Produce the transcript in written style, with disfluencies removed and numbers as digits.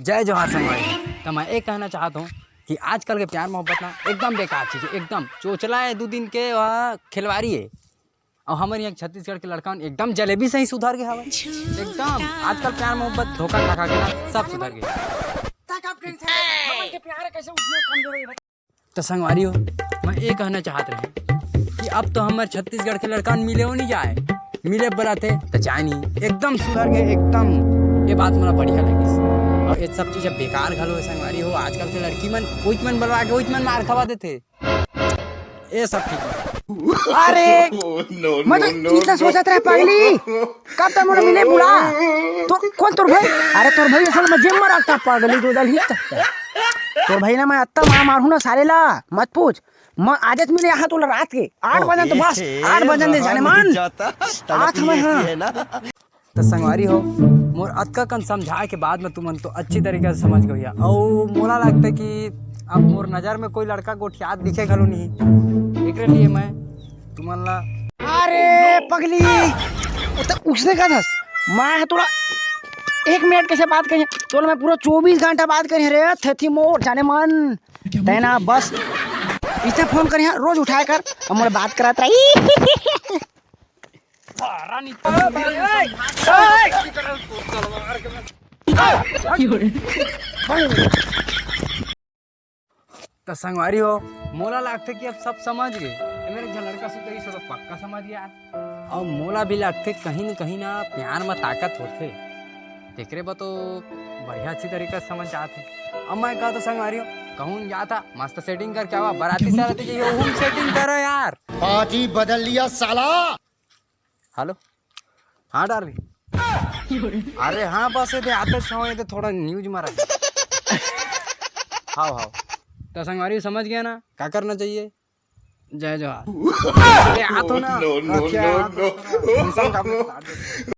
जय जवाहर संगवारी। तो मैं ये कहना चाहता हूँ कि आजकल के प्यार मोहब्बत ना एकदम बेकार चीज़ है, एकदम चोचला है, 2 दिन के वह खिलवाड़ी है। और हमारे यहाँ छत्तीसगढ़ के लड़का एकदम जलेबी से ही सुधर गया हवा एकदम। आजकल प्यार मोहब्बत धोखा खा के ना सब सुधर गया। तो संगवारी हो, मैं ये कहना चाहत रहे कि अब तो हमारे छत्तीसगढ़ के लड़का मिले हो नहीं जाए, मिले बड़ा थे तो जाए नहीं, एकदम सुधर गए एकदम। ये बात मुझे बढ़िया लगी। और ये सब चीज़ बेकार घलो है संगवारी हो। आजकल के लड़की मन ओइच मन बलवा के ओइच मन मार खवा देते, ये सब ठीक। अरे मैं तो इतना सोचत रहे पगली कब तक मुझे मिले बुला तो कौन तोर भाई। अरे तोर भाई असल में जिम में रखता पगली दो दल ही तक तोर भाई ना मैं अत्ता मार मारू ना सारे ला मत पूछ। मैं आज मिले यहाँ तो रात के 8 बजे तो बस 8 बजे दे जाने मान आज मैं। तो संगवारी हो, मोर अतका कन समझाए के बाद में तुमन तो अच्छी तरीके से समझ गई। और मोला लगता है कि अब मोर नज़र में कोई लड़का गोठियात दिखे घलो नहीं, एक लिए मैं तुमन ला। अरे पगली तो उसने कहा था मैं थोड़ा 1 मिनट कैसे बात करी तो मैं पूरा 24 घंटा बात करी रे थी मोर जाने मन तेना बस इसे फोन करी रोज उठाया कर और मोर बात करात रही। तो संगवारी हो, मोला लगता कि अब सब समझ गए। मेरे जो लड़का से तो पक्का समझ गया। और मोला भी लगते कहीं ना प्यार में ताकत होते, देख रहे बा तो बढ़िया अच्छी तरीके से समझ आते। अब मैं कहा तो संगवारी हो कहूँ जाता मस्त सेटिंग करके आवा, बाराती साराती की होम सेटिंग करो यार। पार्टी बदल लिया साला। हेलो, हाँ डार्लिंग। अरे हाँ बस ये आते समय तो थोड़ा न्यूज मारा। हाँ तो संगवारी समझ गया ना क्या करना चाहिए। जय जवाहर। आ तो ना